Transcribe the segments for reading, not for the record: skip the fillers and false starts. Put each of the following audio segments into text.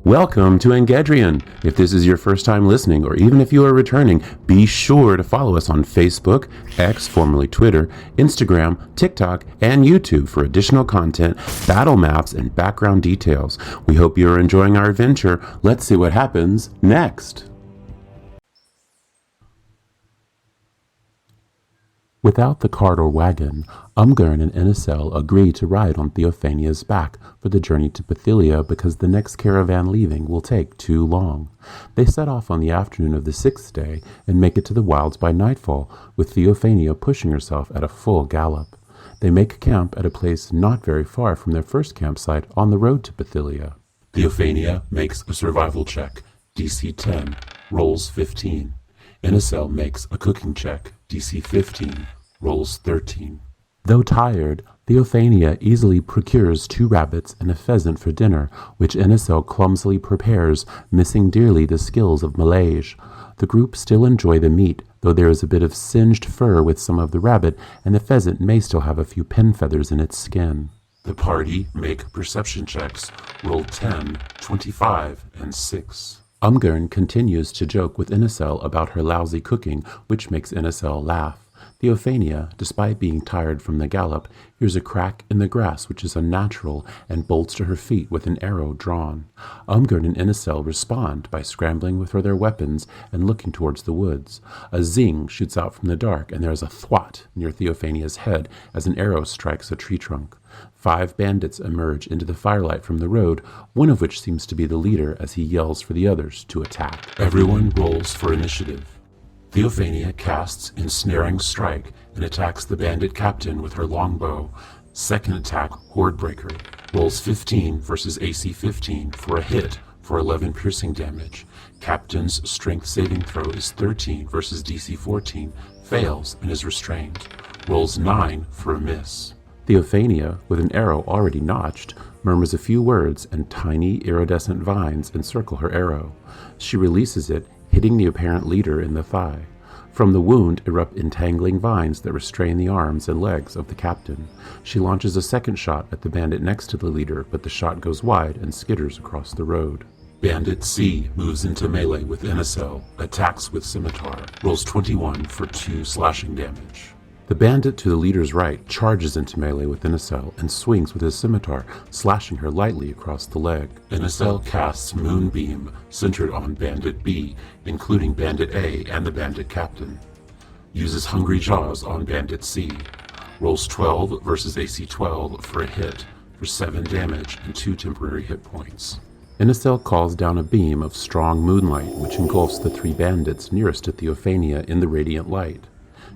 Welcome to Engedrian. If this is your first time listening, or even if you are returning, be sure to follow us on Facebook, X, formerly Twitter, Instagram, TikTok, and YouTube for additional content, battle maps, and background details. We hope you are enjoying our adventure. Let's see what happens next. Without the cart or wagon, Umgurn and Inicel agree to ride on Theophania's back for the journey to Pythilia because the next caravan leaving will take too long. They set off on the afternoon of the sixth day and make it to the wilds by nightfall, with Theophania pushing herself at a full gallop. They make camp at a place not very far from their first campsite on the road to Pythilia. Theophania makes a survival check, DC 10, rolls 15. Inicel makes a cooking check, DC 15, rolls 13. Though tired, Theophania easily procures 2 rabbits and a pheasant for dinner, which Inicel clumsily prepares, missing dearly the skills of Malaysia. The group still enjoy the meat, though there is a bit of singed fur with some of the rabbit, and the pheasant may still have a few pin feathers in its skin. The party make perception checks, roll 10, 25, and 6. Umgurn continues to joke with Inicel about her lousy cooking, which makes Inicel laugh. Theophania, despite being tired from the gallop, hears a crack in the grass which is unnatural and bolts to her feet with an arrow drawn. Umgurn and Inicel respond by scrambling for their weapons and looking towards the woods. A zing shoots out from the dark, and there is a thwat near Theophania's head as an arrow strikes a tree trunk. 5 bandits emerge into the firelight from the road, one of which seems to be the leader as he yells for the others to attack. Everyone rolls for initiative. Theophania casts Ensnaring Strike and attacks the bandit captain with her longbow. Second attack, Hordebreaker, rolls 15 versus AC 15 for a hit for 11 piercing damage. Captain's strength saving throw is 13 versus DC 14, fails and is restrained. Rolls 9 for a miss. Theophania, with an arrow already notched, murmurs a few words and tiny iridescent vines encircle her arrow. She releases it, hitting the apparent leader in the thigh. From the wound erupt entangling vines that restrain the arms and legs of the captain. She launches a second shot at the bandit next to the leader, but the shot goes wide and skitters across the road. Bandit C moves into melee with Inicel, attacks with scimitar, rolls 21 for 2 slashing damage. The bandit to the leader's right charges into melee with Inicel and swings with his scimitar, slashing her lightly across the leg. Inicel casts Moonbeam, centered on Bandit B, including Bandit A and the bandit captain. Uses Hungry Jaws on Bandit C. Rolls 12 versus AC 12 for a hit, for 7 damage and 2 temporary hit points. Inicel calls down a beam of strong moonlight, which engulfs the 3 bandits nearest to Theophania in the radiant light.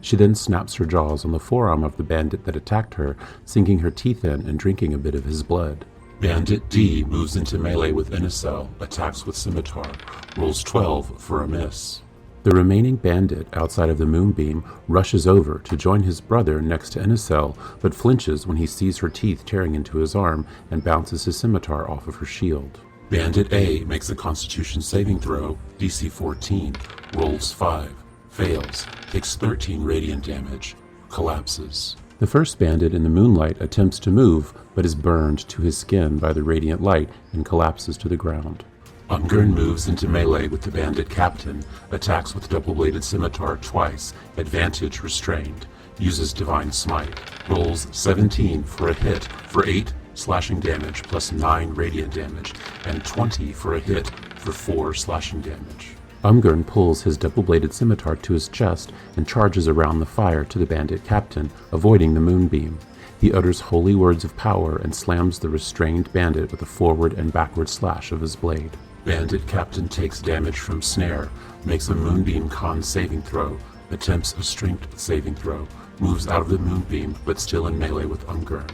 She then snaps her jaws on the forearm of the bandit that attacked her, sinking her teeth in and drinking a bit of his blood. Bandit D moves into melee with Inicel, attacks with scimitar, rolls 12 for a miss. The remaining bandit outside of the moonbeam rushes over to join his brother next to Inicel, but flinches when he sees her teeth tearing into his arm and bounces his scimitar off of her shield. Bandit A makes a Constitution saving throw, DC 14, rolls 5. Fails, takes 13 radiant damage, collapses. The first bandit in the moonlight attempts to move, but is burned to his skin by the radiant light and collapses to the ground. Umgurn moves into melee with the bandit captain, attacks with double-bladed scimitar twice, advantage restrained, uses Divine Smite, rolls 17 for a hit for 8 slashing damage plus 9 radiant damage, and 20 for a hit for 4 slashing damage. Umgurn pulls his double-bladed scimitar to his chest and charges around the fire to the bandit captain, avoiding the moonbeam. He utters holy words of power and slams the restrained bandit with a forward and backward slash of his blade. Bandit captain takes damage from snare, makes a moonbeam con saving throw, attempts a strength saving throw, moves out of the moonbeam but still in melee with Umgurn.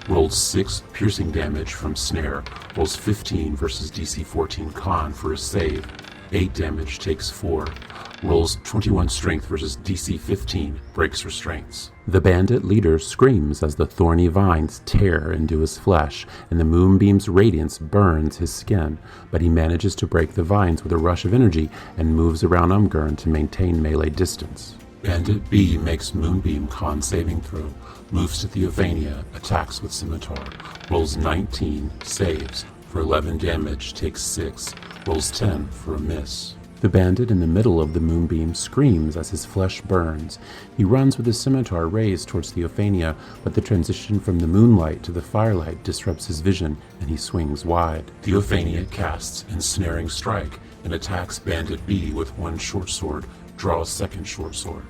Rolls 6 piercing damage from snare, rolls 15 versus DC 14 con for a save, 8 damage, takes 4. Rolls 21 strength versus DC 15, breaks restraints. The bandit leader screams as the thorny vines tear into his flesh, and the moonbeam's radiance burns his skin, but he manages to break the vines with a rush of energy and moves around Umgurn to maintain melee distance. Bandit B makes Moonbeam con saving throw, moves to Theophania, attacks with scimitar, rolls 19, saves, for for 11 damage, takes 6, rolls 10 for a miss. The bandit in the middle of the moonbeam screams as his flesh burns. He runs with his scimitar raised towards Theophania, but the transition from the moonlight to the firelight disrupts his vision, and he swings wide. Theophania casts Ensnaring Strike and attacks Bandit B with one short sword, draws second short sword.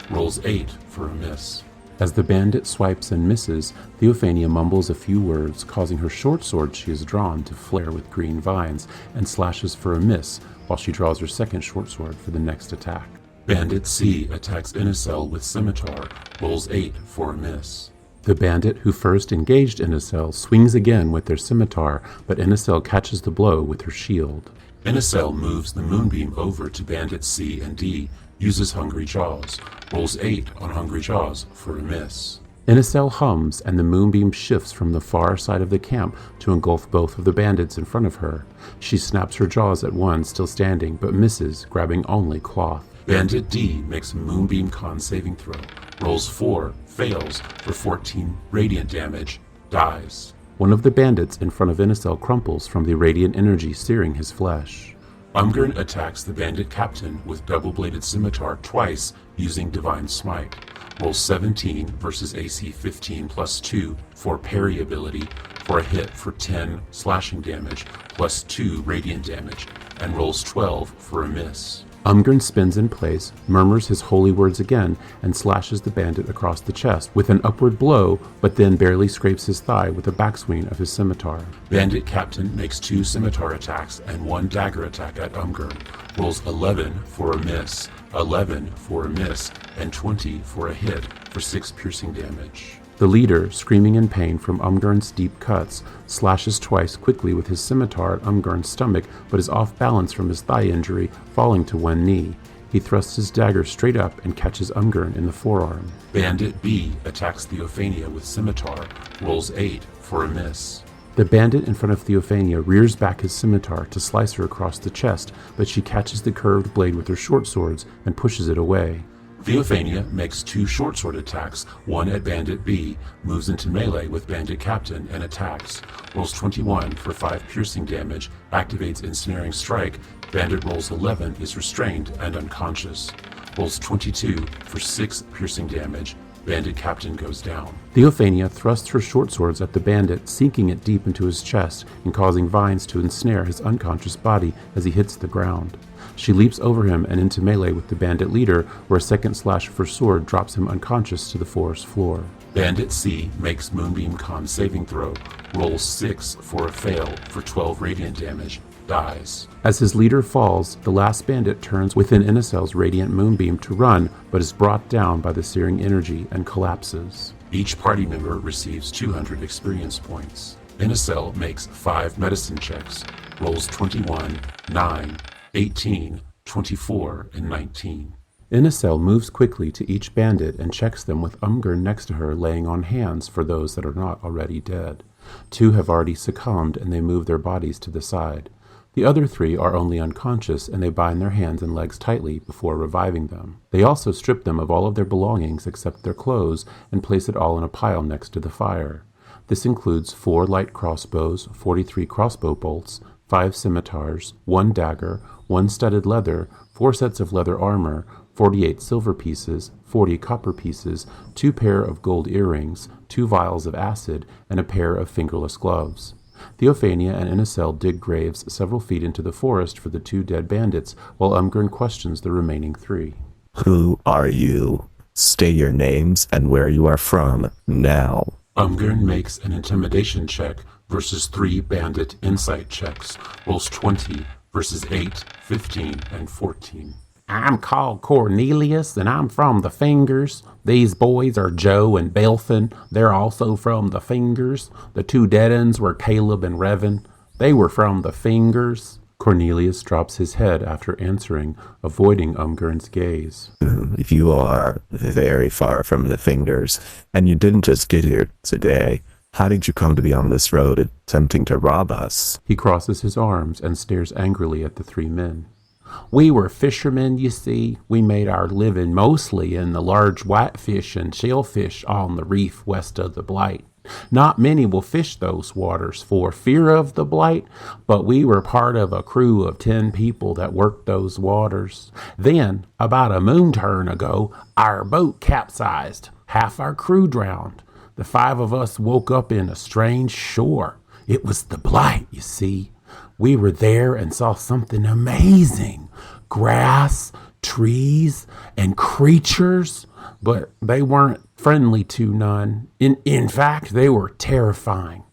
Rolls 8 for a miss. As the bandit swipes and misses, Theophania mumbles a few words, causing her short sword she has drawn to flare with green vines, and slashes for a miss, while she draws her second short sword for the next attack. Bandit C attacks Inacel with scimitar, rolls 8 for a miss. The bandit who first engaged Inacel swings again with their scimitar, but Inacel catches the blow with her shield. Inacel moves the moonbeam over to Bandit C and D, uses Hungry Jaws, rolls 8 on Hungry Jaws for a miss. Inacel hums, and the moonbeam shifts from the far side of the camp to engulf both of the bandits in front of her. She snaps her jaws at one still standing, but misses, grabbing only cloth. Bandit D makes a Moonbeam Con saving throw, rolls 4, fails for 14 radiant damage, dies. One of the bandits in front of Inacel crumples from the radiant energy searing his flesh. Umgern attacks the bandit captain with double-bladed scimitar twice using Divine Smite. Rolls 17 versus AC 15 plus 2 for parry ability for a hit for 10 slashing damage plus 2 radiant damage, and rolls 12 for a miss. Umgern spins in place, murmurs his holy words again, and slashes the bandit across the chest with an upward blow, but then barely scrapes his thigh with a backswing of his scimitar. Bandit Captain makes 2 scimitar attacks and 1 dagger attack at Umgern. Rolls 11 for a miss, 11 for a miss, and 20 for a hit for 6 piercing damage. The leader, screaming in pain from Umgern's deep cuts, slashes twice quickly with his scimitar at Umgern's stomach, but is off balance from his thigh injury, falling to one knee. He thrusts his dagger straight up and catches Umgern in the forearm. Bandit B attacks Theophania with scimitar, rolls 8 for a miss. The bandit in front of Theophania rears back his scimitar to slice her across the chest, but she catches the curved blade with her short swords and pushes it away. Theophania makes 2 short sword attacks, one at Bandit B, moves into melee with Bandit Captain and attacks. Rolls 21 for 5 piercing damage, activates Ensnaring Strike. Bandit rolls 11, is restrained and unconscious. Rolls 22 for 6 piercing damage. Bandit Captain goes down. Theophania thrusts her short swords at the bandit, sinking it deep into his chest and causing vines to ensnare his unconscious body as he hits the ground. She leaps over him and into melee with the bandit leader, where a second slash of her sword drops him unconscious to the forest floor. Bandit C makes Moonbeam Con saving throw, rolls 6 for a fail for 12 radiant damage, dies. As his leader falls, the last bandit turns within Inacel's radiant moonbeam to run, but is brought down by the searing energy and collapses. Each party member receives 200 experience points. Inacel makes 5 medicine checks, rolls 21, 9, 18, 24, and 19. Inacel moves quickly to each bandit and checks them with Umgern next to her, laying on hands for those that are not already dead. 2 have already succumbed, and they move their bodies to the side. The other 3 are only unconscious, and they bind their hands and legs tightly before reviving them. They also strip them of all of their belongings except their clothes and place it all in a pile next to the fire. This includes 4 light crossbows, 43 crossbow bolts, 5 scimitars, 1 dagger, 1 studded leather, 4 sets of leather armor, 48 silver pieces, 40 copper pieces, 2 pair of gold earrings, 2 vials of acid, and a pair of fingerless gloves. Theophania and Inacel dig graves several feet into the forest for the 2 dead bandits, while Umgern questions the remaining 3. Who are you? State your names and where you are from, now. Umgern makes an intimidation check versus 3 bandit insight checks, rolls 20 versus 8, 15, and 14. I'm called Cornelius, and I'm from the Fingers. These boys are Joe and Belfin. They're also from the Fingers. The 2 dead ends were Caleb and Revan. They were from the Fingers. Cornelius drops his head after answering, avoiding Umgern's gaze. If you are very far from the Fingers, and you didn't just get here today, how did you come to be on this road attempting to rob us? He crosses his arms and stares angrily at the 3 men. We were fishermen, you see. We made our living mostly in the large whitefish and shellfish on the reef west of the Blight. Not many will fish those waters for fear of the blight, but we were part of a crew of 10 people that worked those waters. Then, about a moon turn ago, our boat capsized. Half our crew drowned. The 5 of us woke up in a strange shore. It was the blight, you see. We were there and saw something amazing. Grass, trees, and creatures, but they weren't friendly to none. In fact, they were terrifying.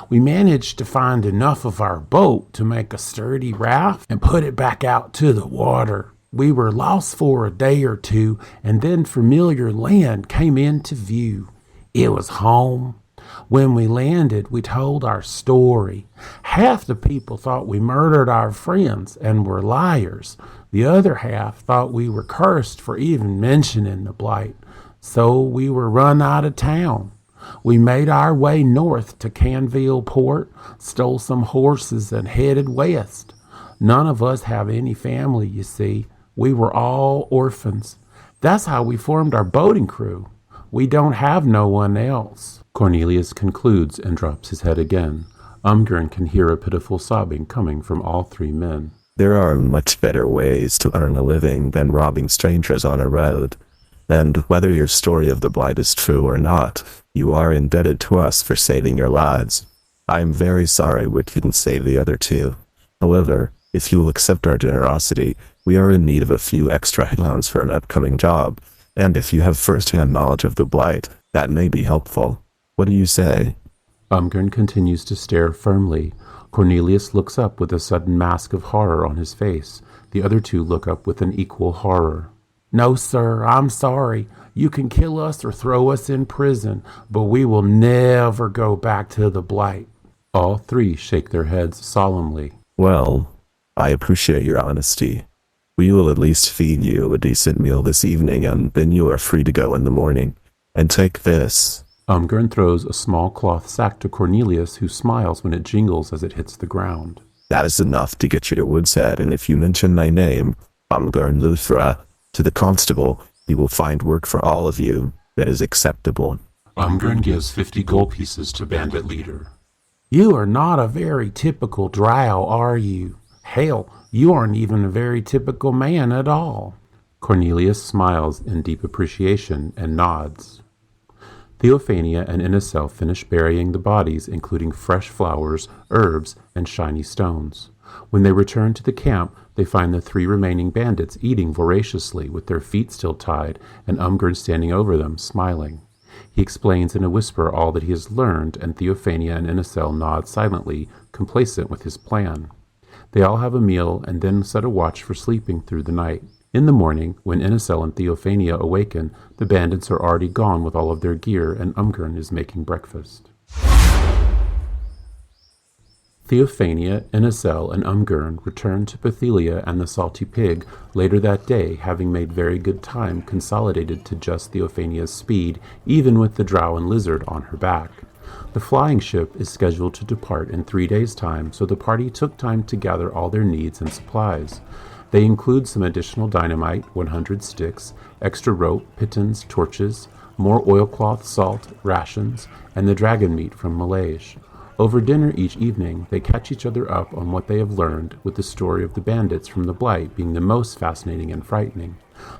We managed to find enough of our boat to make a sturdy raft and put it back out to the water. We were lost for a day or two, and then familiar land came into view. It was home. When we landed, we told our story. Half the people thought we murdered our friends and were liars. The other half thought we were cursed for even mentioning the blight. So we were run out of town. We made our way north to Canville Port, stole some horses, and headed west. None of us have any family, you see. We were all orphans. That's how we formed our boating crew. We don't have no one else. Cornelius concludes and drops his head again. Umgern can hear a pitiful sobbing coming from all 3 men. There are much better ways to earn a living than robbing strangers on a road. And whether your story of the blight is true or not, you are indebted to us for saving your lives. I am very sorry we couldn't save the other 2. However, if you will accept our generosity, we are in need of a few extra pounds for an upcoming job. And if you have first-hand knowledge of the blight, that may be helpful. What do you say? Umgern continues to stare firmly. Cornelius looks up with a sudden mask of horror on his face. The other 2 look up with an equal horror. No, sir, I'm sorry. You can kill us or throw us in prison, but we will never go back to the blight. All 3 shake their heads solemnly. Well, I appreciate your honesty. We will at least feed you a decent meal this evening, and then you are free to go in the morning. And take this. Umgern throws a small cloth sack to Cornelius, who smiles when it jingles as it hits the ground. That is enough to get you to Woodshead, and if you mention my name, Umgern Luthra, to the constable, he will find work for all of you that is acceptable. Umgern gives 50 gold pieces to bandit leader. You are not a very typical drow, are you? Hell, you aren't even a very typical man at all. Cornelius smiles in deep appreciation and nods. Theophania and Inicel finish burying the bodies, including fresh flowers, herbs, and shiny stones. When they return to the camp, they find the 3 remaining bandits eating voraciously with their feet still tied, and Umgern standing over them, smiling. He explains in a whisper all that he has learned, and Theophania and Inicel nod silently, complacent with his plan. They all have a meal and then set a watch for sleeping through the night. In the morning, when Inicel and Theophania awaken, the bandits are already gone with all of their gear, and Umgern is making breakfast. Theophania, Inicel, and Umgern return to Pathelia and the Salty Pig later that day, having made very good time consolidated to just Theophania's speed, even with the drow and lizard on her back. The flying ship is scheduled to depart in 3 days' time, so the party took time to gather all their needs and supplies. They include some additional dynamite, 100 sticks, extra rope, pitons, torches, more oilcloth, salt, rations, and the dragon meat from Malaysia. Over dinner each evening, they catch each other up on what they have learned, with the story of the bandits from the Blight being the most fascinating and frightening.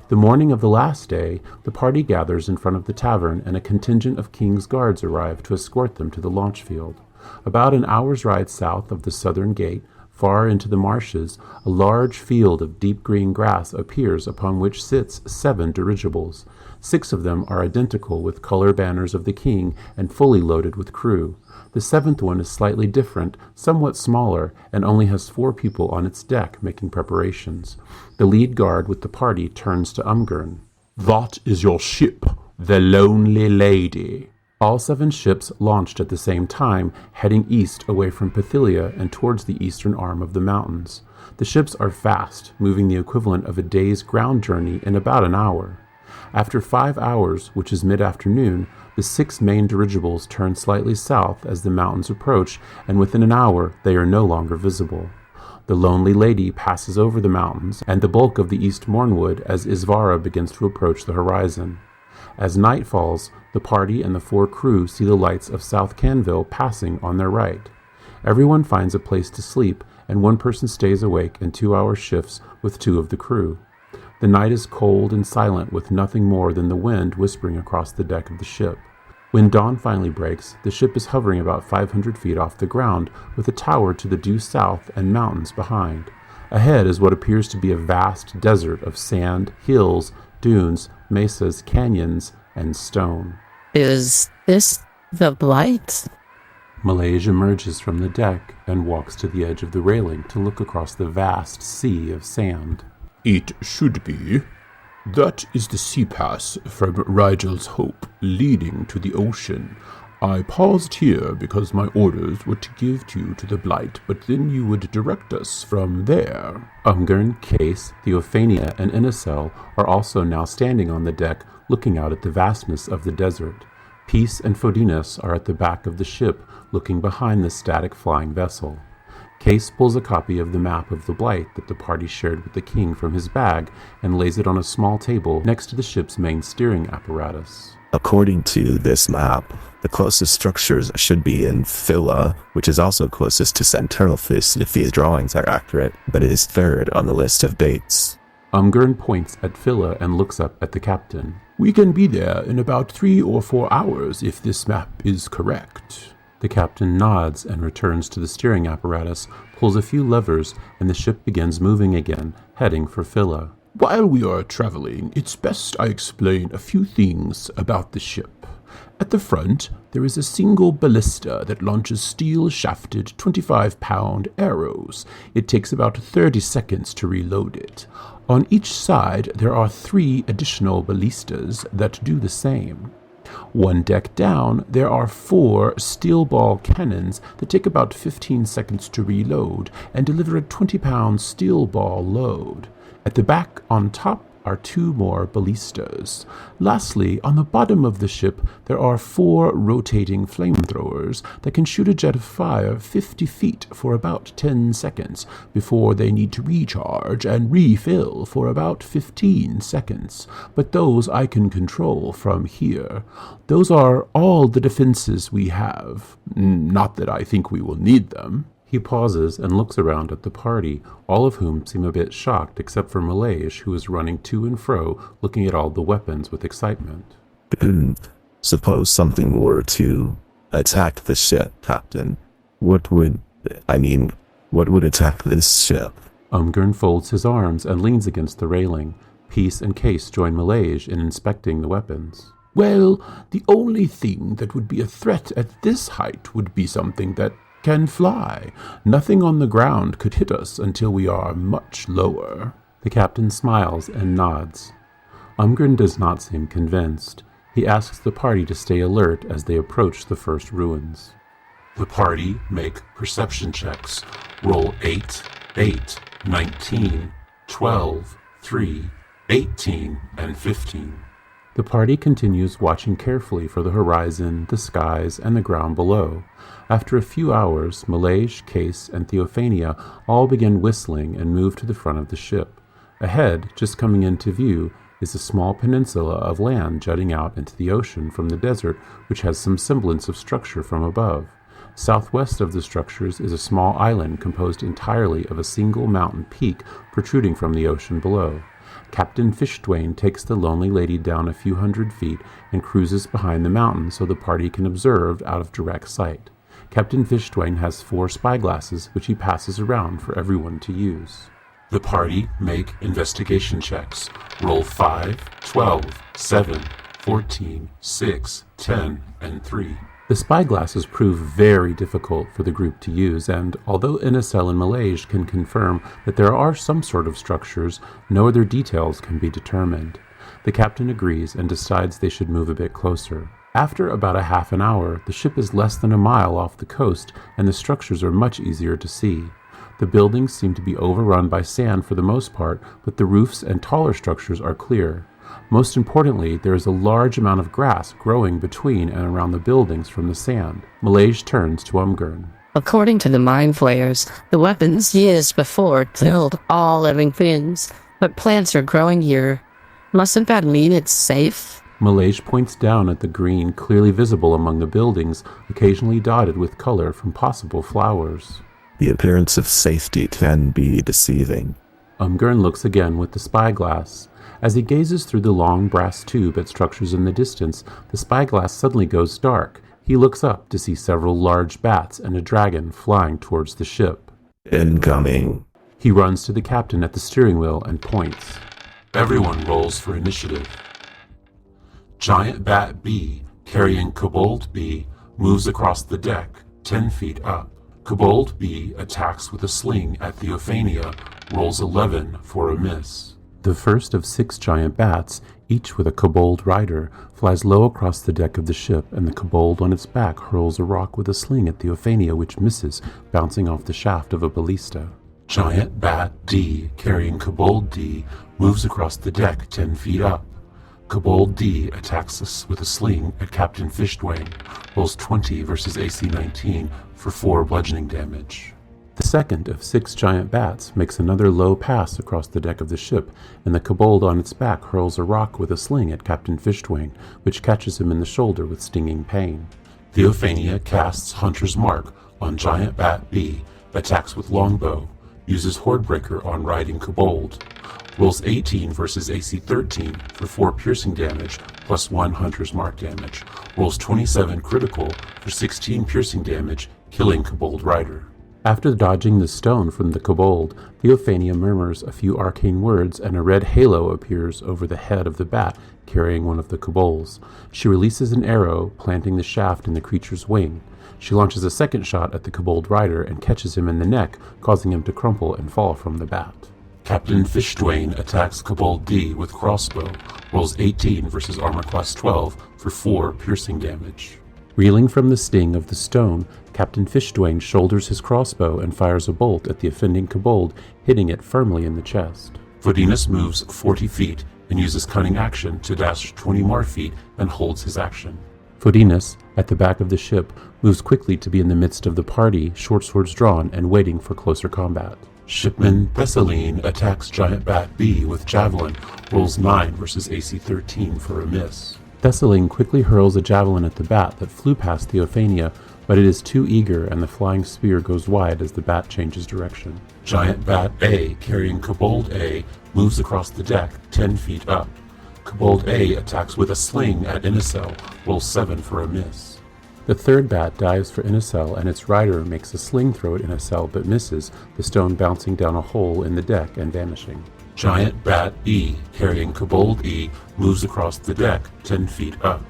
The morning of the last day, the party gathers in front of the tavern, and a contingent of King's guards arrive to escort them to the launch field. About an hour's ride south of the southern gate, far into the marshes, a large field of deep green grass appears, upon which sits 7 dirigibles. 6 of them are identical with color banners of the king and fully loaded with crew. The 7th one is slightly different, somewhat smaller, and only has 4 people on its deck making preparations. The lead guard with the party turns to Umgern. "That is your ship, the Lonely Lady." All 7 ships launched at the same time, heading east away from Pathelia and towards the eastern arm of the mountains. The ships are fast, moving the equivalent of a day's ground journey in about an hour. After 5 hours, which is mid-afternoon, the 6 main dirigibles turn slightly south as the mountains approach, and within an hour they are no longer visible. The Lonely Lady passes over the mountains and the bulk of the East Mornwood as Isvara begins to approach the horizon. As night falls, the party and the 4 crew see the lights of South Canville passing on their right. Everyone finds a place to sleep, and one person stays awake in 2-hour shifts with 2 of the crew. The night is cold and silent, with nothing more than the wind whispering across the deck of the ship. When dawn finally breaks, the ship is hovering about 500 feet off the ground, with a tower to the due south and mountains behind. Ahead is what appears to be a vast desert of sand, hills, dunes, mesas, canyons, and stone. Is this the Blight? Malaysia emerges from the deck and walks to the edge of the railing to look across the vast sea of sand. It should be. That is the sea pass from Rigel's Hope, leading to the ocean. I paused here because my orders were to give you to the Blight, but then you would direct us from there. Umgern, Case, Theophania, and Inicel are also now standing on the deck, looking out at the vastness of the desert. Peace and Fodinas are at the back of the ship, looking behind the static flying vessel. Case pulls a copy of the map of the Blight that the party shared with the king from his bag and lays it on a small table next to the ship's main steering apparatus. According to this map, the closest structures should be in Phila, which is also closest to Centerofis if these drawings are accurate, but it is third on the list of dates. Umgern points at Phila and looks up at the captain. We can be there in about 3 or 4 hours if this map is correct. The captain nods and returns to the steering apparatus, pulls a few levers, and the ship begins moving again, heading for Phila. While we are traveling, it's best I explain a few things about the ship. At the front, there is a single ballista that launches steel-shafted 25-pound arrows. It takes about 30 seconds to reload it. On each side, there are 3 additional ballistas that do the same. One deck down, there are 4 steel ball cannons that take about 15 seconds to reload and deliver a 20-pound steel ball load. At the back on top are 2 more ballistas. Lastly, on the bottom of the ship, there are 4 rotating flamethrowers that can shoot a jet of fire 50 feet for about 10 seconds before they need to recharge and refill for about 15 seconds. But those I can control from here. Those are all the defenses we have. Not that I think we will need them. He pauses and looks around at the party, all of whom seem a bit shocked except for Malaysia, who is running to and fro, looking at all the weapons with excitement. Suppose something were to attack the ship, Captain. What would attack this ship? Umgern folds his arms and leans against the railing. Peace and Case join Malaysia in inspecting the weapons. Well, the only thing that would be a threat at this height would be something that can fly. Nothing on the ground could hit us until we are much lower. The captain smiles and nods. Umgren does not seem convinced. He asks the party to stay alert as they approach the first ruins. The party make perception checks. Roll 8, 8, 19, 12, 3, 18, and 15. The party continues watching carefully for the horizon, the skies, and the ground below. After a few hours, Malaysia, Case, and Theophania all begin whistling and move to the front of the ship. Ahead, just coming into view, is a small peninsula of land jutting out into the ocean from the desert, which has some semblance of structure from above. Southwest of the structures is a small island composed entirely of a single mountain peak protruding from the ocean below. Captain Fishtwain takes the Lonely Lady down a few hundred feet and cruises behind the mountain so the party can observe out of direct sight. Captain Fishtwain has 4 spyglasses which he passes around for everyone to use. The party make investigation checks. Roll 5, 12, 7, 14, 6, 10, and 3. The spyglasses prove very difficult for the group to use, and although Inicel and Malaysia can confirm that there are some sort of structures, no other details can be determined. The captain agrees and decides they should move a bit closer. After about a half an hour, the ship is less than a mile off the coast, and the structures are much easier to see. The buildings seem to be overrun by sand for the most part, but the roofs and taller structures are clear. Most importantly, there is a large amount of grass growing between and around the buildings from the sand. Malaysia turns to Umgern. According to the mind flayers, the weapons used before killed all living things, but plants are growing here. Mustn't that mean it's safe? Malaysia points down at the green, clearly visible among the buildings, occasionally dotted with color from possible flowers. The appearance of safety can be deceiving. Umgurn looks again with the spyglass. As he gazes through the long brass tube at structures in the distance, the spyglass suddenly goes dark. He looks up to see several large bats and a dragon flying towards the ship. Incoming. He runs to the captain at the steering wheel and points. Everyone rolls for initiative. Giant Bat B, carrying Kobold B, moves across the deck, 10 feet up. Kobold B attacks with a sling at Theophania, rolls 11 for a miss. The first of 6 giant bats, each with a kobold rider, flies low across the deck of the ship, and the kobold on its back hurls a rock with a sling at Theophania, which misses, bouncing off the shaft of a ballista. Giant Bat D, carrying Kobold D, moves across the deck 10 feet up. Kobold D attacks us with a sling at Captain Fishdwayne, rolls 20 versus AC 19 for 4 bludgeoning damage. The second of 6 giant bats makes another low pass across the deck of the ship, and the kobold on its back hurls a rock with a sling at Captain Fishdwayne, which catches him in the shoulder with stinging pain. Theophania casts Hunter's Mark on Giant Bat B, attacks with longbow, uses Hordebreaker on riding Kobold, rolls 18 versus AC 13 for 4 piercing damage plus 1 Hunter's Mark damage, rolls 27 critical for 16 piercing damage, killing Kobold Rider. After dodging the stone from the kobold, Theophania murmurs a few arcane words, and a red halo appears over the head of the bat, carrying one of the kobolds. She releases an arrow, planting the shaft in the creature's wing. She launches a second shot at the kobold rider and catches him in the neck, causing him to crumple and fall from the bat. Captain Fishdwayne attacks Kobold D with crossbow, rolls 18 versus armor class 12 for 4 piercing damage. Reeling from the sting of the stone, Captain Fishdwayne shoulders his crossbow and fires a bolt at the offending kobold, hitting it firmly in the chest. Vodinus moves 40 feet and uses cunning action to dash 20 more feet and holds his action. Vodinus, at the back of the ship, moves quickly to be in the midst of the party, short swords drawn and waiting for closer combat. Shipman Thessaline attacks Giant Bat B with javelin, rolls 9 versus AC 13 for a miss. Thessaline quickly hurls a javelin at the bat that flew past Theophania, but it is too eager and the flying spear goes wide as the bat changes direction. Giant Bat A, carrying Kobold A, moves across the deck 10 feet up. Kobold A attacks with a sling at Inicel, rolls 7 for a miss. The third bat dives for Inicel, and its rider makes a sling throw at Inicel but misses, the stone bouncing down a hole in the deck and vanishing. Giant Bat E, carrying Kobold E, moves across the deck 10 feet up.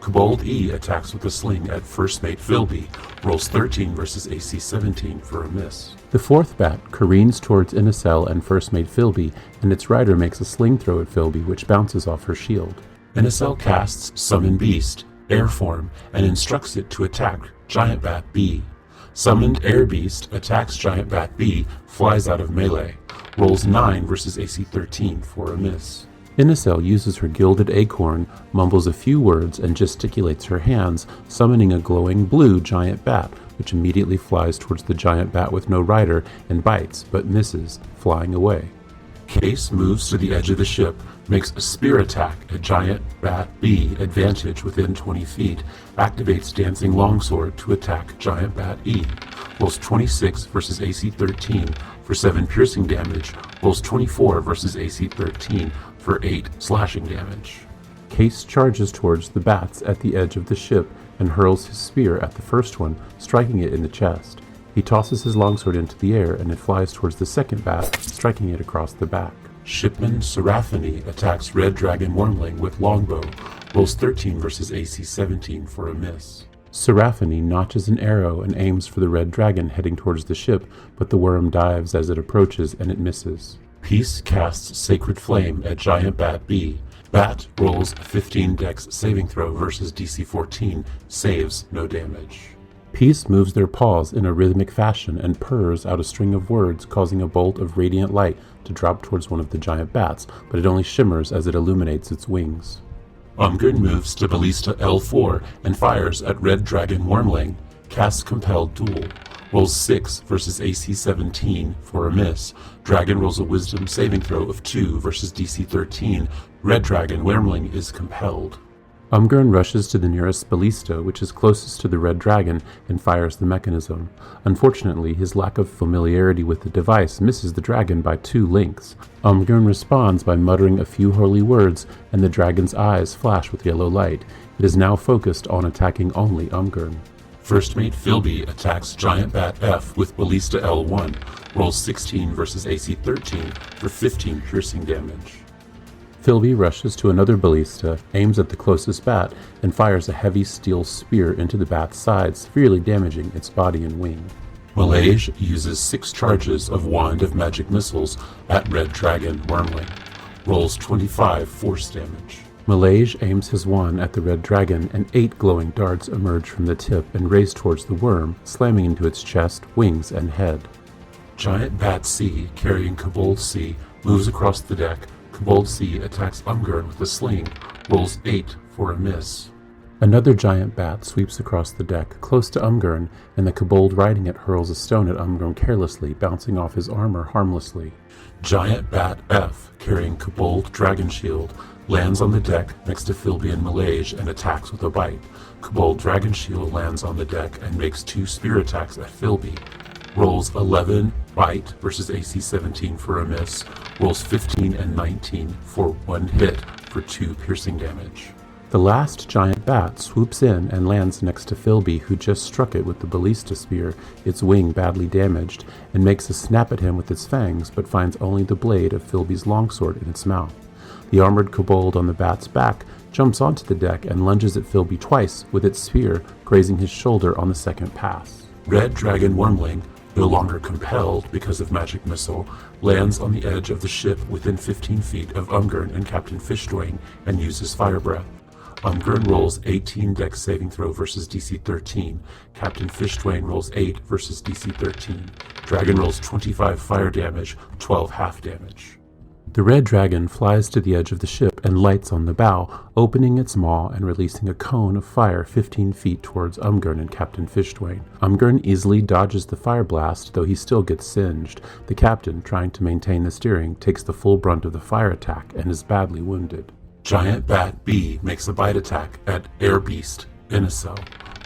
Kobold E attacks with a sling at First Mate Philby, rolls 13 versus AC 17 for a miss. The fourth bat careens towards Inicel and First Mate Philby, and its rider makes a sling throw at Philby, which bounces off her shield. Inicel casts Summon Beast, Air Form, and instructs it to attack Giant Bat B. Summoned Air Beast attacks Giant Bat B, flies out of melee, rolls 9 versus AC 13 for a miss. Inicel uses her gilded acorn, mumbles a few words, and gesticulates her hands, summoning a glowing blue giant bat, which immediately flies towards the giant bat with no rider and bites, but misses, flying away. Case moves to the edge of the ship, makes a spear attack at Giant Bat B, advantage within 20 feet, activates Dancing Longsword to attack Giant Bat E, rolls 26 versus AC 13 for 7 piercing damage, rolls 24 versus AC 13 for 8 slashing damage. Case charges towards the bats at the edge of the ship and hurls his spear at the first one, striking it in the chest. He tosses his longsword into the air and it flies towards the second bat, striking it across the back. Shipman Seraphony attacks Red Dragon Wormling with longbow, rolls 13 versus AC 17 for a miss. Seraphony notches an arrow and aims for the red dragon heading towards the ship, but the worm dives as it approaches and it misses. Peace casts Sacred Flame at Giant Bat B. Bat rolls a 15 dex saving throw versus DC 14, saves no damage. Peace moves their paws in a rhythmic fashion and purrs out a string of words, causing a bolt of radiant light to drop towards one of the giant bats, but it only shimmers as it illuminates its wings. Umgren moves to Ballista L4 and fires at Red Dragon Wormling, casts Compelled Duel, rolls 6 versus AC 17 for a miss. Dragon rolls a Wisdom saving throw of 2 versus DC 13. Red Dragon Wormling is compelled. Umgurn rushes to the nearest ballista, which is closest to the red dragon, and fires the mechanism. Unfortunately, his lack of familiarity with the device misses the dragon by 2 lengths. Umgurn responds by muttering a few holy words, and the dragon's eyes flash with yellow light. It is now focused on attacking only Umgurn. First Mate Philby attacks Giant Bat F with Ballista L1, rolls 16 versus AC 13 for 15 piercing damage. Philby rushes to another ballista, aims at the closest bat, and fires a heavy steel spear into the bat's side, severely damaging its body and wing. Malaysia uses 6 charges of Wand of Magic Missiles at Red Dragon Wormling, rolls 25 force damage. Malaysia aims his wand at the red dragon, and 8 glowing darts emerge from the tip and race towards the worm, slamming into its chest, wings, and head. Giant Bat C, carrying Kobold C, moves across the deck. Kobold C attacks Umgurn with a sling, rolls 8 for a miss. Another giant bat sweeps across the deck, close to Umgurn, and the kobold riding it hurls a stone at Umgurn carelessly, bouncing off his armor harmlessly. Giant Bat F, carrying Kobold Dragon Shield, lands on the deck next to Philby and Malaysia and attacks with a bite. Kobold Dragon Shield lands on the deck and makes 2 spear attacks at Philby. Rolls 11 bite versus AC 17 for a miss. Rolls 15 and 19 for 1 hit for 2 piercing damage. The last giant bat swoops in and lands next to Philby, who just struck it with the ballista spear, its wing badly damaged, and makes a snap at him with its fangs, but finds only the blade of Philby's longsword in its mouth. The armored kobold on the bat's back jumps onto the deck and lunges at Philby twice with its spear, grazing his shoulder on the second pass. Red Dragon Wormling, no longer compelled because of Magic Missile, lands on the edge of the ship within 15 feet of Umgurn and Captain Fishdwayne and uses Fire Breath. Umgurn rolls 18 dex saving throw versus DC 13. Captain Fishdwayne rolls 8 versus DC 13. Dragon rolls 25 fire damage, 12 half damage. The red dragon flies to the edge of the ship and lights on the bow, opening its maw and releasing a cone of fire 15 feet towards Umgurn and Captain Fishdwayne. Umgurn easily dodges the fire blast, though he still gets singed. The captain, trying to maintain the steering, takes the full brunt of the fire attack and is badly wounded. Giant Bat B makes a bite attack at Air Beast Inacel,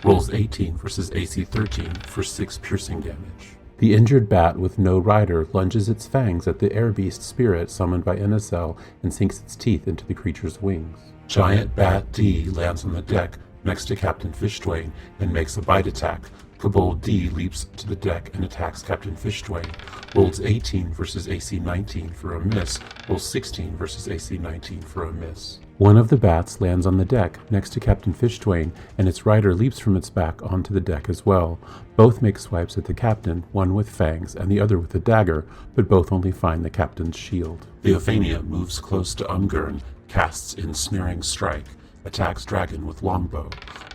rolls 18 versus AC 13 for 6 piercing damage. The injured bat with no rider lunges its fangs at the air beast spirit summoned by Inacel and sinks its teeth into the creature's wings. Giant Bat D lands on the deck next to Captain Fishdwayne and makes a bite attack. Kobold D leaps to the deck and attacks Captain Fishdwayne. Rolls 18 versus AC 19 for a miss. Rolls 16 versus AC 19 for a miss. One of the bats lands on the deck next to Captain Fishdwayne, and its rider leaps from its back onto the deck as well. Both make swipes at the captain, one with fangs and the other with a dagger, but both only find the captain's shield. Theophania moves close to Umgurn, casts Ensnaring Strike, attacks Dragon with Longbow,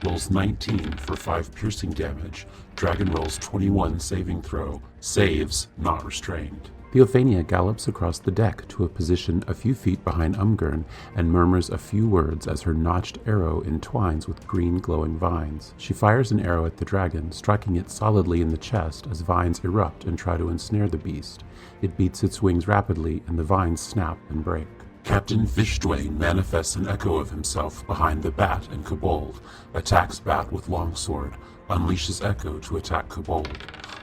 rolls 19 for 5 piercing damage. Dragon rolls 21 saving throw, saves, not restrained. Theophania gallops across the deck to a position a few feet behind Umgurn and murmurs a few words as her notched arrow entwines with green glowing vines. She fires an arrow at the dragon, striking it solidly in the chest as vines erupt and try to ensnare the beast. It beats its wings rapidly and the vines snap and break. Captain Fishdwayne manifests an echo of himself behind the bat and Kobold, attacks Bat with Longsword, unleashes Echo to attack Kobold.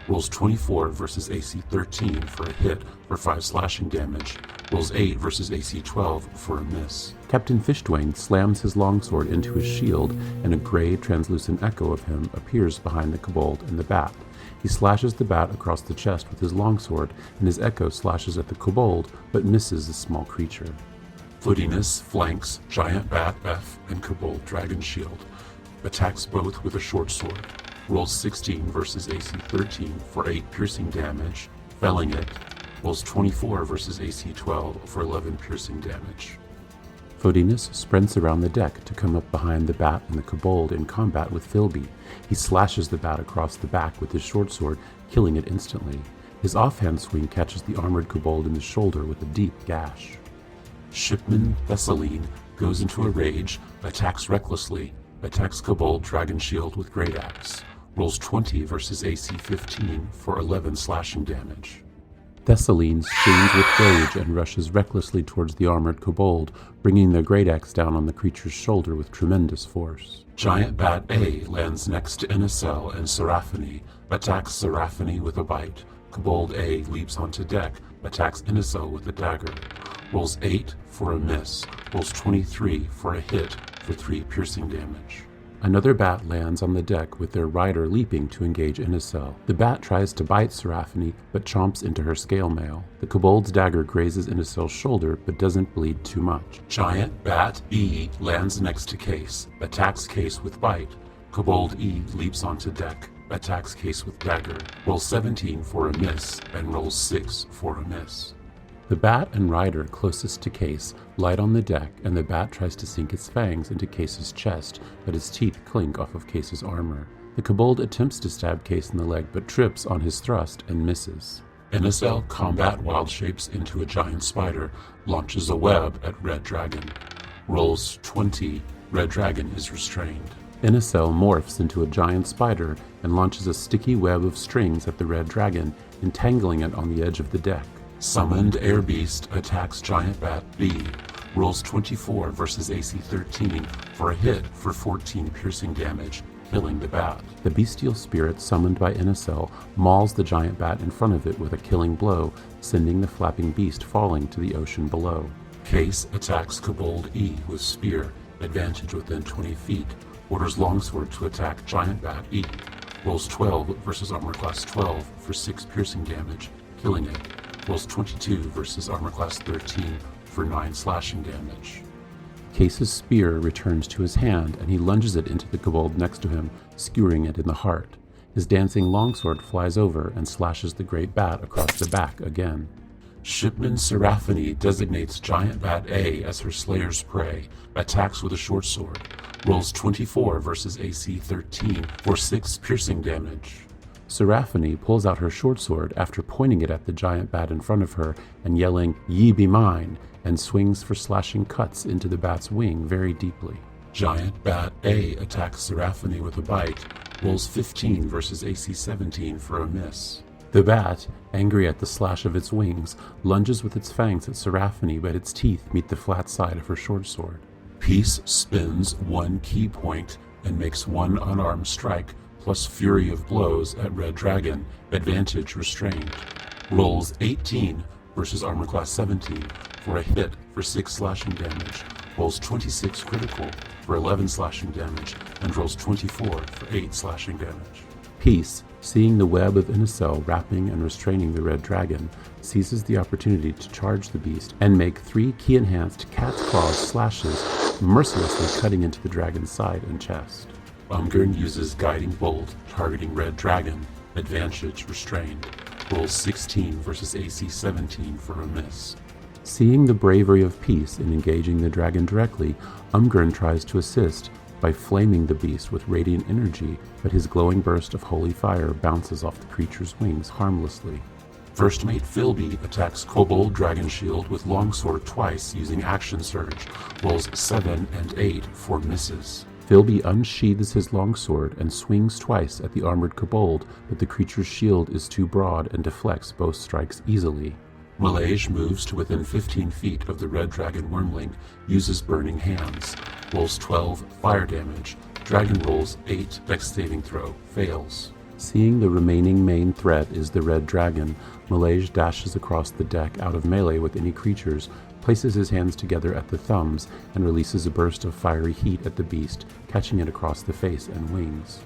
Rolls 24 versus AC 13 for a hit for 5 slashing damage. Rolls 8 versus AC 12 for a miss. Captain Fishdwayne slams his longsword into his shield, and a gray, translucent echo of him appears behind the kobold and the bat. He slashes the bat across the chest with his longsword, and his echo slashes at the kobold, but misses the small creature. Footiness flanks Giant Bat F and Kobold Dragon Shield. Attacks both with a short sword. Rolls 16 versus AC 13 for 8 piercing damage, felling it. Rolls 24 versus AC 12 for 11 piercing damage. Fodinus sprints around the deck to come up behind the bat and the kobold in combat with Philby. He slashes the bat across the back with his short sword, killing it instantly. His offhand swing catches the armored kobold in the shoulder with a deep gash. Shipman Thessaline goes into a rage, attacks recklessly, attacks Kobold Dragon Shield with Great Axe. Rolls 20 versus AC 15 for 11 slashing damage. Thessaline screams with rage and rushes recklessly towards the armored kobold, bringing their great axe down on the creature's shoulder with tremendous force. Giant Bat A lands next to Inicel and Seraphony, attacks Seraphony with a bite. Kobold A leaps onto deck, attacks Inicel with a dagger. Rolls 8 for a miss, rolls 23 for a hit for 3 piercing damage. Another bat lands on the deck with their rider leaping to engage Inicel. The bat tries to bite Seraphony, but chomps into her scale mail. The kobold's dagger grazes Inicel's shoulder, but doesn't bleed too much. Giant Bat E lands next to Case, attacks Case with bite. Kobold E leaps onto deck, attacks Case with dagger, rolls 17 for a miss, and rolls 6 for a miss. The bat and rider closest to Case light on the deck, and the bat tries to sink its fangs into Case's chest, but its teeth clink off of Case's armor. The kobold attempts to stab Case in the leg, but trips on his thrust and misses. Inicel combat wild shapes into a giant spider, launches a web at Red Dragon. Rolls 20, Red Dragon is restrained. Inicel morphs into a giant spider and launches a sticky web of strings at the red dragon, entangling it on the edge of the deck. Summoned Air Beast attacks Giant Bat B. Rolls 24 versus AC 13 for a hit for 14 piercing damage, killing the bat. The bestial spirit summoned by Inicel mauls the giant bat in front of it with a killing blow, sending the flapping beast falling to the ocean below. Case attacks Kobold E with spear, advantage within 20 feet. Orders Longsword to attack Giant Bat E. Rolls 12 versus Armor Class 12 for 6 piercing damage, killing it. Rolls 22 versus Armor Class 13 for 9 slashing damage. Case's spear returns to his hand, and he lunges it into the kobold next to him, skewering it in the heart. His dancing longsword flies over and slashes the great bat across the back again. Shipman Seraphony designates Giant Bat A as her slayer's prey, attacks with a short sword. Rolls 24 versus AC 13 for 6 piercing damage. Seraphony pulls out her short sword after pointing it at the giant bat in front of her and yelling, "Ye be mine," and swings for slashing cuts into the bat's wing very deeply. Giant Bat A attacks Seraphony with a bite, rolls 15 versus AC 17 for a miss. The bat, angry at the slash of its wings, lunges with its fangs at Seraphony, but its teeth meet the flat side of her short sword. Peace spins 1 key point and makes 1 unarmed strike plus Fury of Blows at Red Dragon, advantage restrained. Rolls 18 versus Armor Class 17 for a hit for 6 slashing damage, rolls 26 critical for 11 slashing damage, and rolls 24 for 8 slashing damage. Peace, seeing the web of Inicel wrapping and restraining the red dragon, seizes the opportunity to charge the beast and make 3 key-enhanced cat's claws slashes, mercilessly cutting into the dragon's side and chest. Umgern uses Guiding Bolt, targeting Red Dragon, advantage restrained. Rolls 16 versus AC 17 for a miss. Seeing the bravery of Peace in engaging the dragon directly, Umgern tries to assist by flaming the beast with radiant energy, but his glowing burst of holy fire bounces off the creature's wings harmlessly. First Mate Philby attacks Kobold Dragon Shield with Longsword twice using Action Surge, rolls 7 and 8 for misses. Philby unsheathes his longsword and swings twice at the armored kobold, but the creature's shield is too broad and deflects both strikes easily. Malage moves to within 15 feet of the Red Dragon Wormling, uses Burning Hands, rolls 12 fire damage, Dragon rolls 8 dex saving throw, fails. Seeing the remaining main threat is the red dragon, Malage dashes across the deck out of melee with any creatures, places his hands together at the thumbs, and releases a burst of fiery heat at the beast, catching it across the face and wings.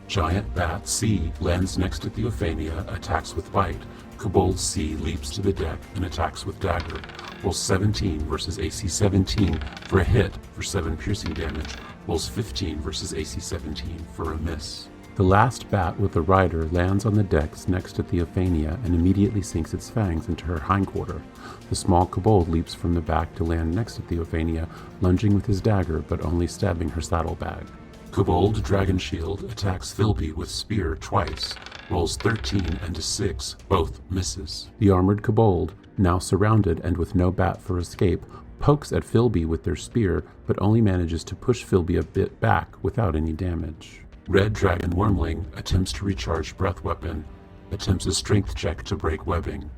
Giant Bat C lands next to Theophania, attacks with bite. Kobold C leaps to the deck and attacks with dagger. Rolls 17 versus AC 17 for a hit for 7 piercing damage. Rolls 15 versus AC 17 for a miss. The last bat with the rider lands on the decks next to Theophania and immediately sinks its fangs into her hindquarter. The small kobold leaps from the back to land next to Theophania, lunging with his dagger but only stabbing her saddlebag. Kobold Dragon Shield attacks Philby with spear twice, rolls 13 and a 6, both misses. The armored kobold, now surrounded and with no bat for escape, pokes at Philby with their spear but only manages to push Philby a bit back without any damage. Red Dragon Wormling attempts to recharge Breath Weapon, attempts a strength check to break webbing.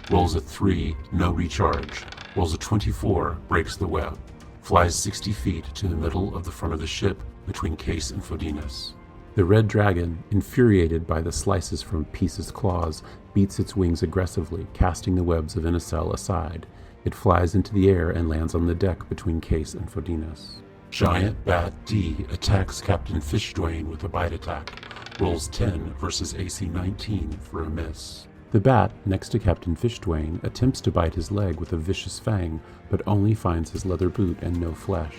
Rolls a 3, no recharge. Rolls a 24, breaks the web. Flies 60 feet to the middle of the front of the ship between Case and Fodinas. The red dragon, infuriated by the slices from Peace's claws, beats its wings aggressively, casting the webs of Inacel aside. It flies into the air and lands on the deck between Case and Fodinas. Giant Bat D attacks Captain Fishdwayne with a bite attack. Rolls 10 versus AC 19 for a miss. The bat, next to Captain Fishdwayne, attempts to bite his leg with a vicious fang, but only finds his leather boot and no flesh.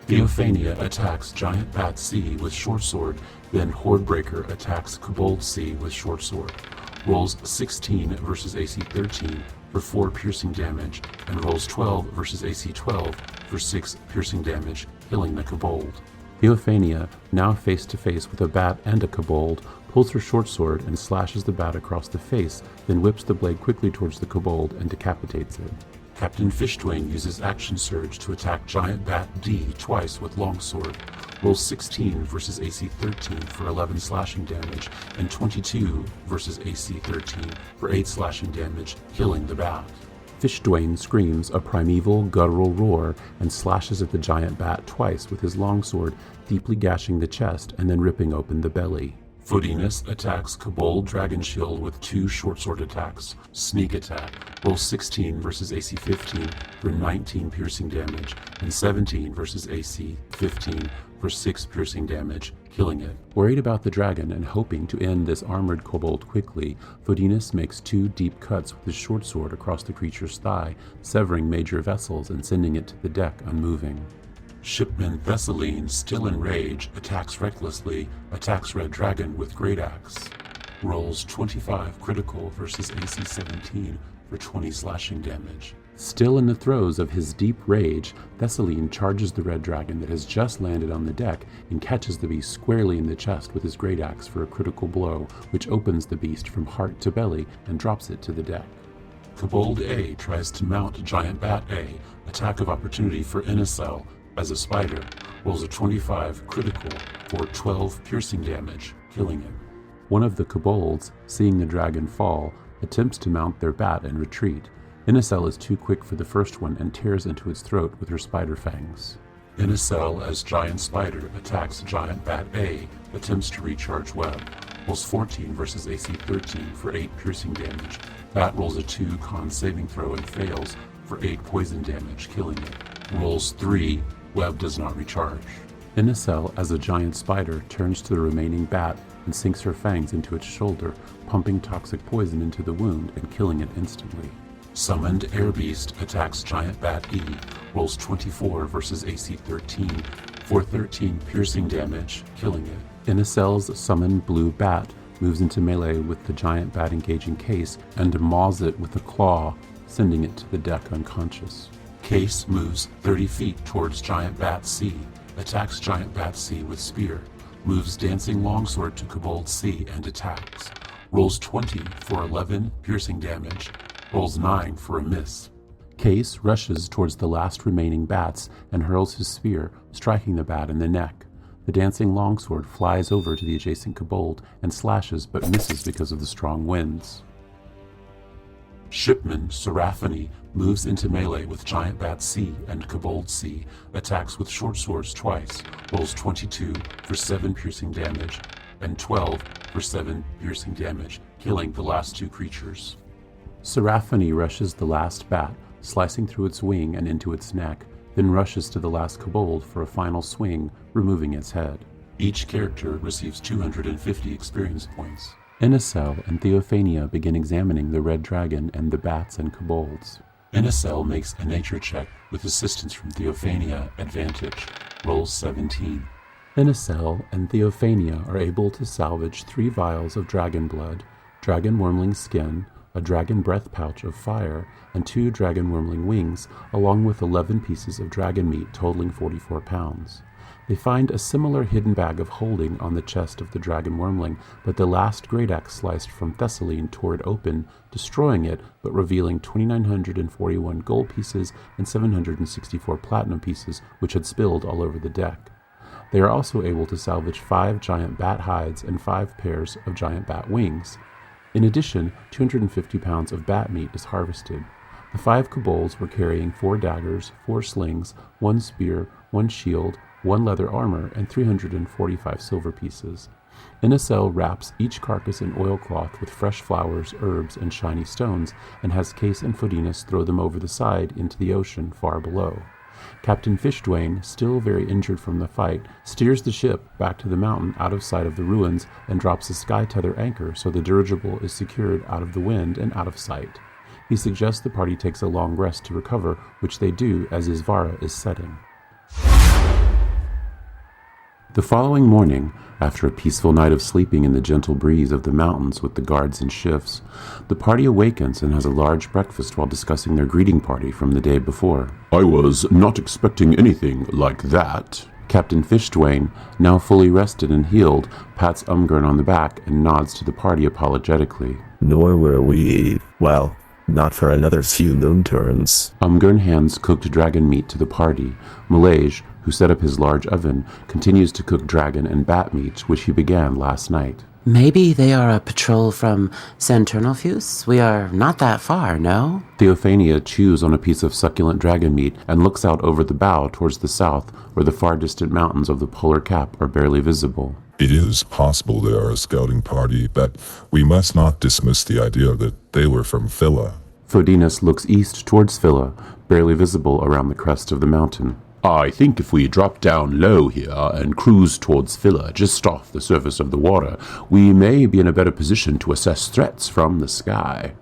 Theophania attacks Giant Bat C with short sword, then Hordebreaker attacks Kobold C with short sword. Rolls 16 versus AC 13 for 4 piercing damage, and rolls 12 versus AC 12 for 6 piercing damage, killing the Kobold. Theophania, now face to face with a bat and a Kobold, pulls her short sword and slashes the bat across the face, then whips the blade quickly towards the Kobold and decapitates it. Captain Fishdwayne uses Action Surge to attack Giant Bat D twice with Longsword. Rolls 16 versus AC 13 for 11 slashing damage, and 22 versus AC 13 for 8 slashing damage, killing the bat. Fishdwayne screams a primeval, guttural roar and slashes at the giant bat twice with his longsword, deeply gashing the chest and then ripping open the belly. Fodinas attacks Kobold Dragon Shield with 2 short sword attacks. Sneak attack. Rolls 16 versus AC 15 for 19 piercing damage, and 17 versus AC 15 for 6 piercing damage, killing it. Worried about the dragon and hoping to end this armored kobold quickly, Fodinas makes 2 deep cuts with his short sword across the creature's thigh, severing major vessels and sending it to the deck unmoving. Shipman Thessaline, still in rage, attacks recklessly, attacks Red Dragon with Great Axe. Rolls 25 critical versus AC 17 for 20 slashing damage. Still in the throes of his deep rage, Thessaline charges the Red Dragon that has just landed on the deck and catches the beast squarely in the chest with his Great Axe for a critical blow, which opens the beast from heart to belly and drops it to the deck. Kobold A tries to mount Giant Bat A, attack of opportunity for Inacel, as a spider, rolls a 25 critical for 12 piercing damage, killing it. One of the kobolds, seeing the dragon fall, attempts to mount their bat and retreat. Inacel is too quick for the first one and tears into its throat with her spider fangs. Inacel, as giant spider, attacks Giant Bat A, attempts to recharge web. Rolls 14 versus AC 13 for 8 piercing damage. Bat rolls a 2 con saving throw and fails for 8 poison damage, killing it. Rolls 3, web does not recharge. Inacel, as a giant spider, turns to the remaining bat and sinks her fangs into its shoulder, pumping toxic poison into the wound and killing it instantly. Summoned Air Beast attacks Giant Bat E, rolls 24 versus AC 13 for 13 piercing damage, killing it. Inacel's summoned Blue Bat moves into melee with the giant bat engaging Case and maws it with a claw, sending it to the deck unconscious. Case moves 30 feet towards Giant Bat C, attacks Giant Bat C with spear, moves Dancing Longsword to Kobold C and attacks. Rolls 20 for 11 piercing damage, rolls 9 for a miss. Case rushes towards the last remaining bats and hurls his spear, striking the bat in the neck. The Dancing Longsword flies over to the adjacent Kobold and slashes but misses because of the strong winds. Shipman Seraphony moves into melee with Giant Bat C and Kobold C, attacks with short swords twice, rolls 22 for 7 piercing damage, and 12 for 7 piercing damage, killing the last 2 creatures. Seraphony rushes the last bat, slicing through its wing and into its neck, then rushes to the last Kobold for a final swing, removing its head. Each character receives 250 experience points. Inacel and Theophania begin examining the Red Dragon and the bats and kobolds. Inacel makes a nature check with assistance from Theophania, advantage, rolls 17. Inacel and Theophania are able to salvage 3 vials of dragon blood, dragon wormling skin, a dragon breath pouch of fire, and 2 dragon wormling wings, along with 11 pieces of dragon meat totaling 44 pounds. They find a similar hidden bag of holding on the chest of the dragon wormling, but the last great axe sliced from Thessaline tore it open, destroying it, but revealing 2,941 gold pieces and 764 platinum pieces, which had spilled all over the deck. They are also able to salvage 5 giant bat hides and 5 pairs of giant bat wings. In addition, 250 pounds of bat meat is harvested. The 5 kobolds were carrying 4 daggers, 4 slings, 1 spear, 1 shield, 1 leather armor, and 345 silver pieces. Inicel wraps each carcass in oilcloth with fresh flowers, herbs, and shiny stones, and has Case and Fodinas throw them over the side into the ocean far below. Captain Fishdwain, still very injured from the fight, steers the ship back to the mountain out of sight of the ruins and drops a sky tether anchor so the dirigible is secured out of the wind and out of sight. He suggests the party takes a long rest to recover, which they do as Isvara is setting. The following morning, after a peaceful night of sleeping in the gentle breeze of the mountains with the guards in shifts, the party awakens and has a large breakfast while discussing their greeting party from the day before. I was not expecting anything like that. Captain Fishdwain, now fully rested and healed, pats Umgurn on the back and nods to the party apologetically. Nor were we, well, not for another few moon turns. Umgurn hands cooked dragon meat to the party. Malaysia, who set up his large oven, continues to cook dragon and bat meat, which he began last night. Maybe they are a patrol from Santurnalfus? We are not that far, no? Theophania chews on a piece of succulent dragon meat and looks out over the bow towards the south, where the far distant mountains of the polar cap are barely visible. It is possible they are a scouting party, but we must not dismiss the idea that they were from Phila. Fodinas looks east towards Phila, barely visible around the crest of the mountain. I think if we drop down low here and cruise towards Phila, just off the surface of the water, we may be in a better position to assess threats from the sky.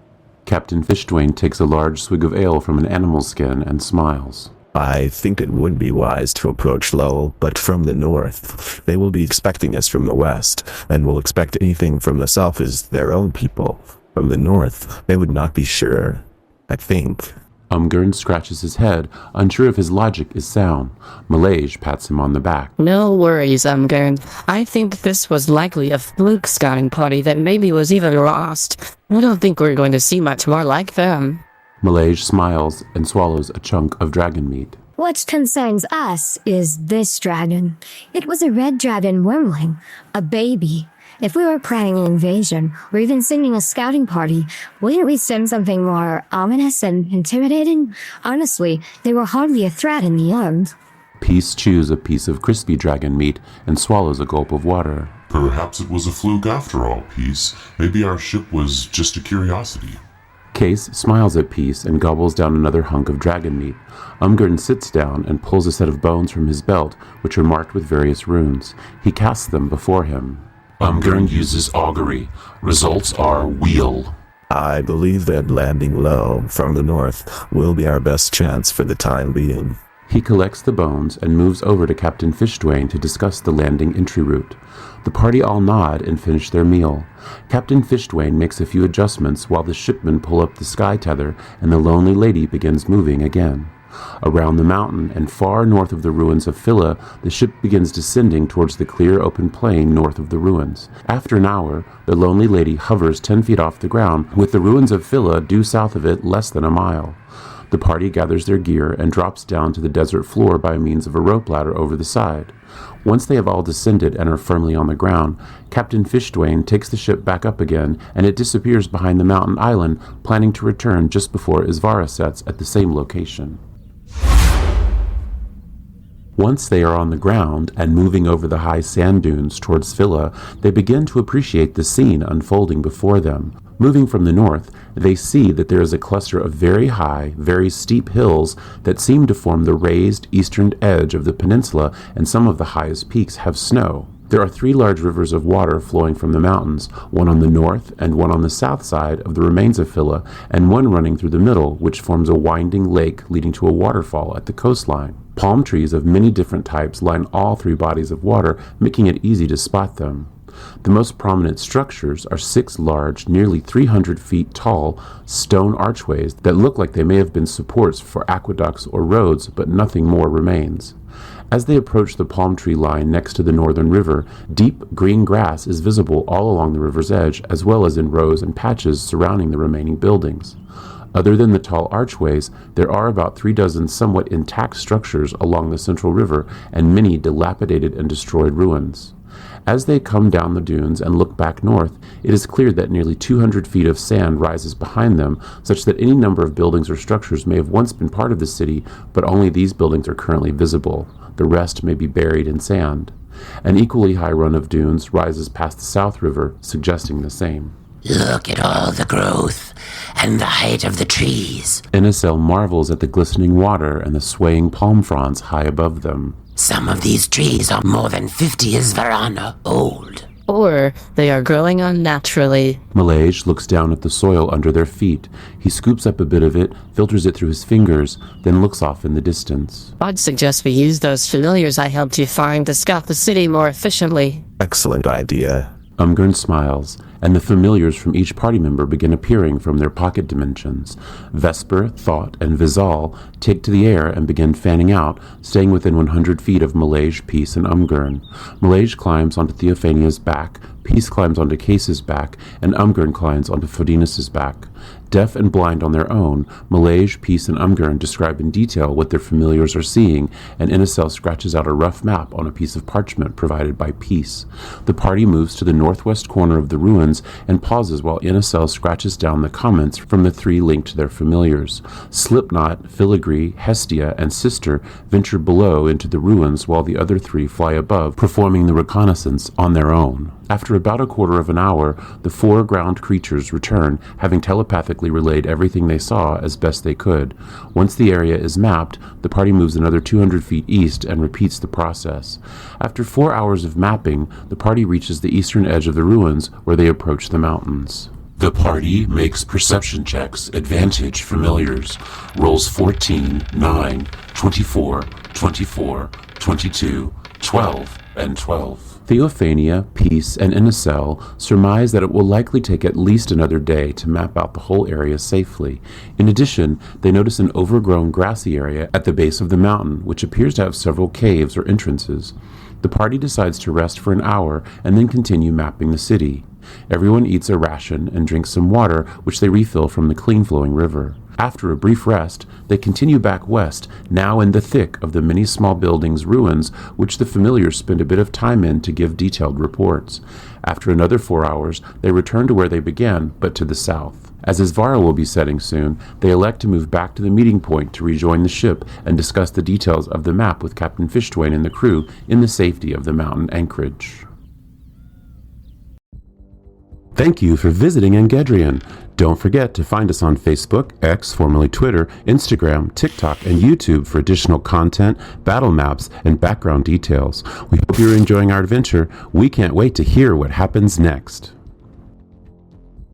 Captain Fishdwain takes a large swig of ale from an animal skin and smiles. I think it would be wise to approach low, but from the north. They will be expecting us from the west, and will expect anything from the south as their own people. From the north, they would not be sure, I think. Umgurn scratches his head, unsure if his logic is sound. Malaysia pats him on the back. No worries, Umgurn. I think this was likely a fluke scouting party that maybe was even lost. I don't think we're going to see much more like them. Malaysia smiles and swallows a chunk of dragon meat. What concerns us is this dragon. It was a red dragon wormling, a baby. If we were planning an invasion, or even sending a scouting party, wouldn't we send something more ominous and intimidating? Honestly, they were hardly a threat in the end. Peace chews a piece of crispy dragon meat and swallows a gulp of water. Perhaps it was a fluke after all, Peace. Maybe our ship was just a curiosity. Case smiles at Peace and gobbles down another hunk of dragon meat. Umgurn sits down and pulls a set of bones from his belt, which are marked with various runes. He casts them before him. Umgurn uses augury. Results are wheel. I believe that landing low from the north will be our best chance for the time being. He collects the bones and moves over to Captain Fishdwain to discuss the landing entry route. The party all nod and finish their meal. Captain Fishdwain makes a few adjustments while the shipmen pull up the sky tether and the Lonely Lady begins moving again. Around the mountain and far north of the ruins of Phila, the ship begins descending towards the clear open plain north of the ruins. After an hour, the Lonely Lady hovers 10 feet off the ground, with the ruins of Phila due south of it less than a mile. The party gathers their gear and drops down to the desert floor by means of a rope ladder over the side. Once they have all descended and are firmly on the ground, Captain Fishdwain takes the ship back up again, and it disappears behind the mountain island, planning to return just before Isvara sets at the same location. Once they are on the ground and moving over the high sand dunes towards Phila, they begin to appreciate the scene unfolding before them. Moving from the north, they see that there is a cluster of very high, very steep hills that seem to form the raised eastern edge of the peninsula, and some of the highest peaks have snow. There are 3 large rivers of water flowing from the mountains, one on the north and one on the south side of the remains of Phila, and one running through the middle, which forms a winding lake leading to a waterfall at the coastline. Palm trees of many different types line all 3 bodies of water, making it easy to spot them. The most prominent structures are 6 large, nearly 300 feet tall, stone archways that look like they may have been supports for aqueducts or roads, but nothing more remains. As they approach the palm tree line next to the northern river, deep green grass is visible all along the river's edge, as well as in rows and patches surrounding the remaining buildings. Other than the tall archways, there are about 3 dozen somewhat intact structures along the central river and many dilapidated and destroyed ruins. As they come down the dunes and look back north, it is clear that nearly 200 feet of sand rises behind them, such that any number of buildings or structures may have once been part of the city, but only these buildings are currently visible. The rest may be buried in sand. An equally high run of dunes rises past the South River, suggesting the same. Look at all the growth and the height of the trees. Inesel marvels at the glistening water and the swaying palm fronds high above them. Some of these trees are more than 50 years Varana old. Or they are growing unnaturally. Malaysia looks down at the soil under their feet. He scoops up a bit of it, filters it through his fingers, then looks off in the distance. I'd suggest we use those familiars I helped you find to scout the city more efficiently. Excellent idea. Umgern smiles, and the familiars from each party member begin appearing from their pocket dimensions. Vesper, Thought, and Vizal take to the air and begin fanning out, staying within 100 feet of Malaysia, Peace, and Umgern. Malaysia climbs onto Theophania's back, Peace climbs onto Case's back, and Umgern climbs onto Fodinus's back. Deaf and blind on their own, Malaysia, Peace, and Umgern describe in detail what their familiars are seeing, and Inesel scratches out a rough map on a piece of parchment provided by Peace. The party moves to the northwest corner of the ruins and pauses while Inesel scratches down the comments from the three linked to their familiars. Slipknot, Filigree, Hestia, and Sister venture below into the ruins while the other three fly above, performing the reconnaissance on their own. After about a quarter of an hour, the four ground creatures return, having telepathically relayed everything they saw as best they could. Once the area is mapped, the party moves another 200 feet east and repeats the process. After 4 hours of mapping, the party reaches the eastern edge of the ruins, where they approach the mountains. The party makes perception checks, advantage familiars, rolls 14, 9, 24, 24, 22, 12, and 12. Theophania, Peace, and Inesel surmise that it will likely take at least another day to map out the whole area safely. In addition, they notice an overgrown grassy area at the base of the mountain, which appears to have several caves or entrances. The party decides to rest for an hour and then continue mapping the city. Everyone eats a ration and drinks some water, which they refill from the clean-flowing river. After a brief rest, they continue back west, now in the thick of the many small buildings' ruins, which the familiars spend a bit of time in to give detailed reports. After another 4 hours, they return to where they began, but to the south. As Isvara will be setting soon, they elect to move back to the meeting point to rejoin the ship and discuss the details of the map with Captain Fishtwain and the crew in the safety of the mountain anchorage. Thank you for visiting Engedrian. Don't forget to find us on Facebook, X, formerly Twitter, Instagram, TikTok, and YouTube for additional content, battle maps, and background details. We hope you're enjoying our adventure. We can't wait to hear what happens next.